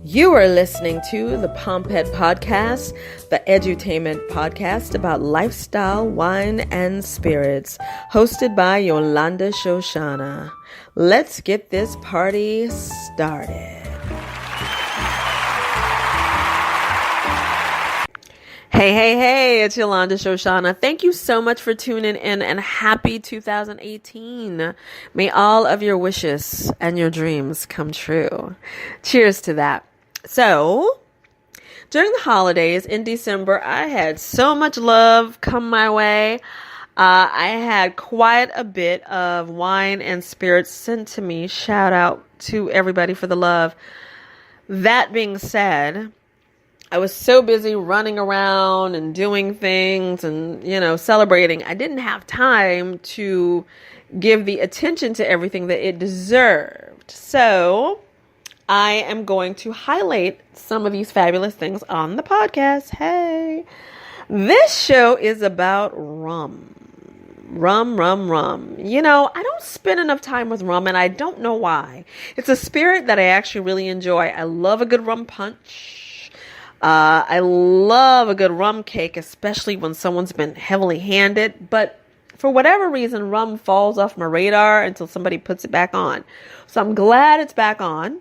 You are listening to the Pompette podcast, the edutainment podcast about lifestyle, wine, and spirits, hosted by Yolanda Shoshana. Let's get this party started. Hey, it's Yolanda Shoshana. Thank you so much for tuning in and happy 2018. May all of your wishes and your dreams come true. Cheers to that. So, during the holidays in December, I had so much love come my way. I had quite a bit of wine and spirits sent to me. Shout out to everybody for the love. That being said, I was so busy running around and doing things and, celebrating. I didn't have time to give the attention to everything that it deserved. So I am going to highlight some of these fabulous things on the podcast. Hey, this show is about rum. Rum. I don't spend enough time with rum, and I don't know why. It's a spirit that I actually really enjoy. I love a good rum punch. I love a good rum cake, especially when someone's been heavily handed. But for whatever reason, rum falls off my radar until somebody puts it back on. So I'm glad it's back on.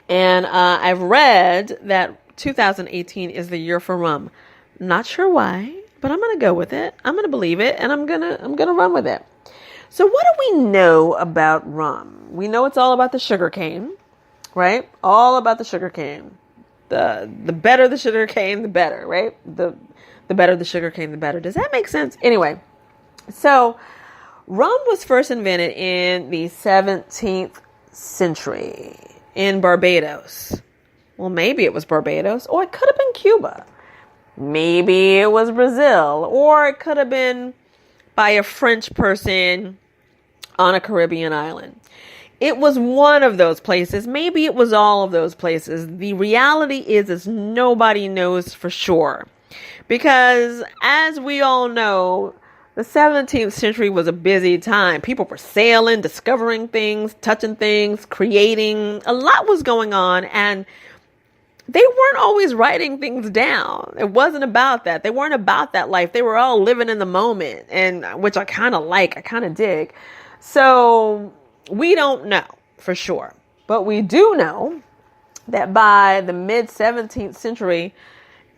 And I've read that 2018 is the year for rum. Not sure why, but I'm going to go with it. I'm going to believe it, and I'm going to run with it. So what do we know about rum? We know it's all about the sugar cane, right? All about the sugar cane. The better the sugar cane, the better, right? The better the sugar cane, the better. Does that make sense? Anyway, so rum was first invented in the 17th century. In Barbados. Well, maybe it was Barbados, or it could have been Cuba. Maybe it was Brazil, or it could have been by a French person on a Caribbean island. It was one of those places. Maybe it was all of those places. The reality is nobody knows for sure. Because as we all know, the 17th century was a busy time. People were sailing, discovering things, touching things, creating. A lot was going on, and they weren't always writing things down. It wasn't about that. They weren't about that life. They were all living in the moment, and which I kind of like. I kind of dig. So we don't know for sure. But we do know that by the mid-17th century,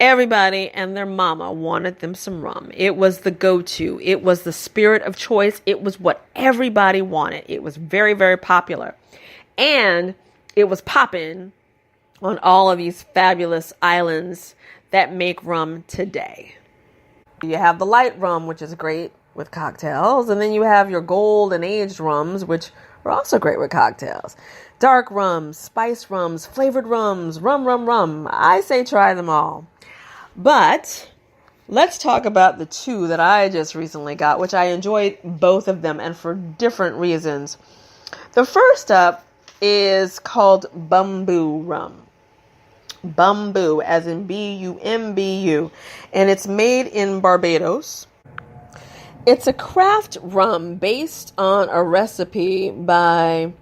everybody and their mama wanted them some rum. It was the go-to. It was the spirit of choice. It was what everybody wanted. It was very, very popular. And it was popping on all of these fabulous islands that make rum today. You have the light rum, which is great with cocktails. And then you have your gold and aged rums, which are also great with cocktails. Dark rums, spice rums, flavored rums, rum. I say try them all. But let's talk about the two that I just recently got, which I enjoyed both of them and for different reasons. The first up is called Bumbu Rum. Bumbu, as in Bumbu, and it's made in Barbados. It's a craft rum based on a recipe by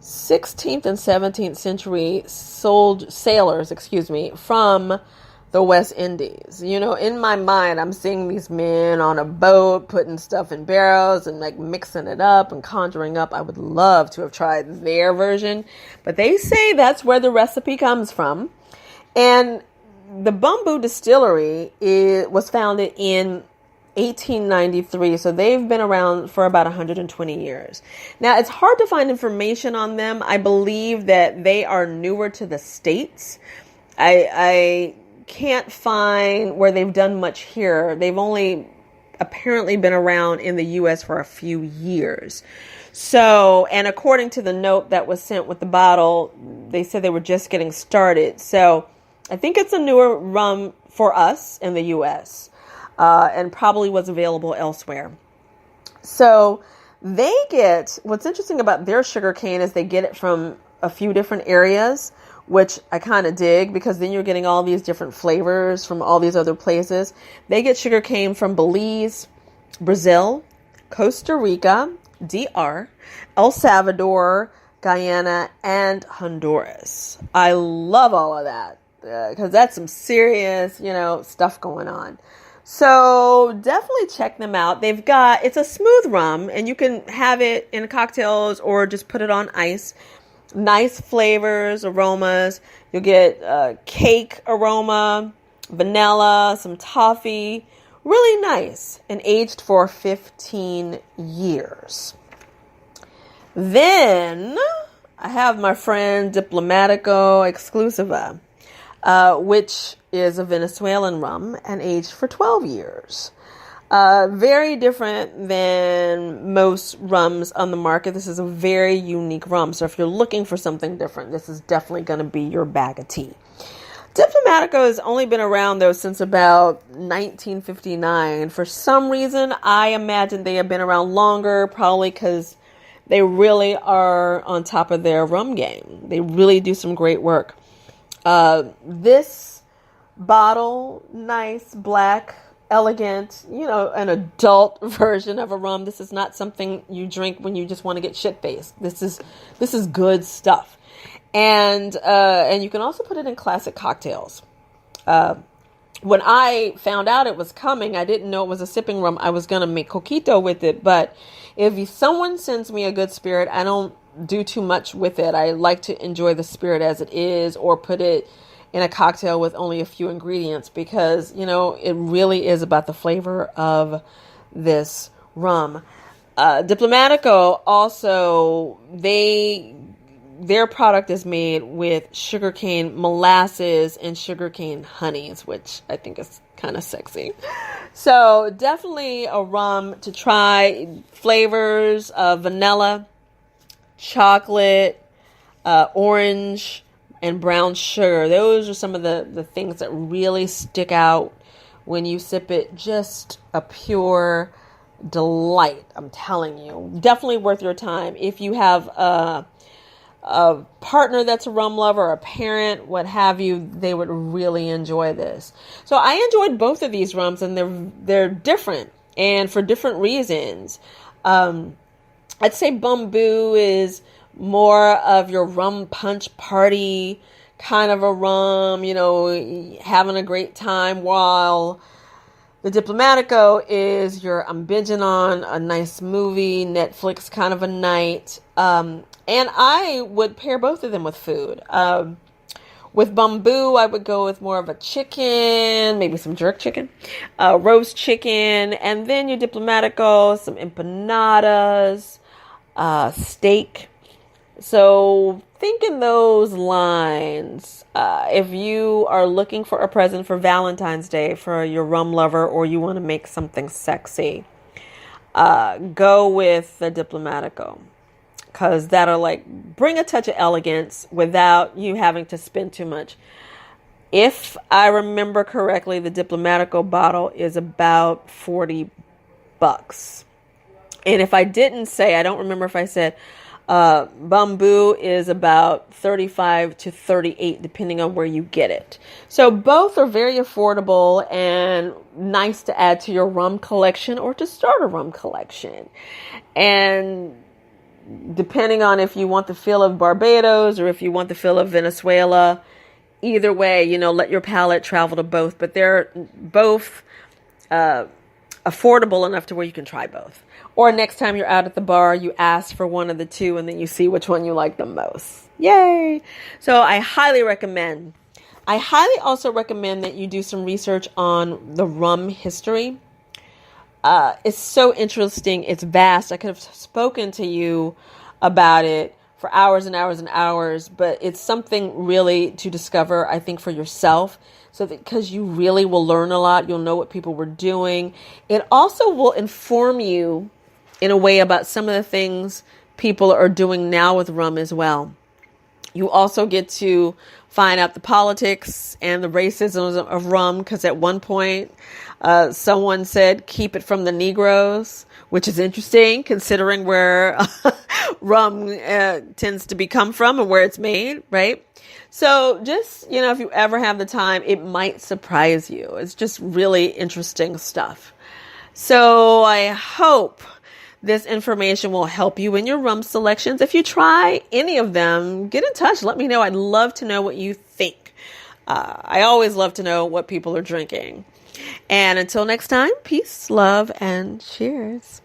16th and 17th century sailors, from the West Indies. In my mind, I'm seeing these men on a boat putting stuff in barrels and mixing it up and conjuring up. I would love to have tried their version, but they say that's where the recipe comes from. And the Bumbu distillery was founded in 1893, so they've been around for about 120 years. Now, it's hard to find information on them. I believe that they are newer to the States. I can't find where they've done much here. They've only apparently been around in the U.S. for a few years. So, and according to the note that was sent with the bottle, they said they were just getting started. So I think it's a newer rum for us in the U.S. And probably was available elsewhere. So what's interesting about their sugar cane is they get it from a few different areas, which I kind of dig because then you're getting all these different flavors from all these other places. They get sugar cane from Belize, Brazil, Costa Rica, DR, El Salvador, Guyana, and Honduras. I love all of that because that's some serious, stuff going on. So definitely check them out. It's a smooth rum, and you can have it in cocktails or just put it on ice. Nice flavors, aromas. You'll get cake aroma, vanilla, some toffee. Really nice, and aged for 15 years. Then I have my friend Diplomático Exclusiva, which is a Venezuelan rum and aged for 12 years. Very different than most rums on the market. This is a very unique rum. So if you're looking for something different, this is definitely going to be your bag of tea. Diplomático has only been around, though, since about 1959. For some reason, I imagine they have been around longer, probably because they really are on top of their rum game. They really do some great work. This bottle, nice, black, elegant, an adult version of a rum. This is not something you drink when you just want to get shit-faced. This is good stuff. And you can also put it in classic cocktails. When I found out it was coming, I didn't know it was a sipping rum. I was going to make coquito with it, but if someone sends me a good spirit, I don't do too much with it. I like to enjoy the spirit as it is, or put it in a cocktail with only a few ingredients, because, it really is about the flavor of this rum. Diplomático also, their product is made with sugarcane molasses and sugarcane honeys, which I think is kind of sexy. So definitely a rum to try. Flavors of vanilla, chocolate, orange, and brown sugar. Those are some of the things that really stick out when you sip it. Just a pure delight, I'm telling you. Definitely worth your time. If you have a partner that's a rum lover, a parent, what have you, they would really enjoy this. So I enjoyed both of these rums, and they're different and for different reasons. I'd say Bumbu is more of your rum punch party kind of a rum, having a great time, while the Diplomático is I'm binging on a nice movie, Netflix kind of a night. And I would pair both of them with food. With Bumbu, I would go with more of a chicken, maybe some jerk chicken, roast chicken, and then your Diplomático, some empanadas, steak. So think in those lines. If you are looking for a present for Valentine's Day for your rum lover, or you want to make something sexy, go with the Diplomático, because that'll bring a touch of elegance without you having to spend too much. If I remember correctly, the Diplomático bottle is about $40. And if I didn't say, I don't remember if I said, Bumbu is about $35 to $38, depending on where you get it. So both are very affordable and nice to add to your rum collection or to start a rum collection. And depending on if you want the feel of Barbados or if you want the feel of Venezuela, either way, let your palate travel to both. But they're both affordable enough to where you can try both. Or next time you're out at the bar, you ask for one of the two and then you see which one you like the most. Yay! So I highly recommend. I highly also recommend that you do some research on the rum history. It's so interesting. It's vast. I could have spoken to you about it for hours and hours and hours, but it's something really to discover, I think, for yourself. So that, because you really will learn a lot, you'll know what people were doing. It also will inform you in a way about some of the things people are doing now with rum as well. You also get to find out the politics and the racism of rum, because at one point someone said, keep it from the Negroes, which is interesting considering where rum tends to come from and where it's made, right? So just, if you ever have the time, it might surprise you. It's just really interesting stuff. So I hope this information will help you in your rum selections. If you try any of them, get in touch. Let me know. I'd love to know what you think. I always love to know what people are drinking. And until next time, peace, love, and cheers.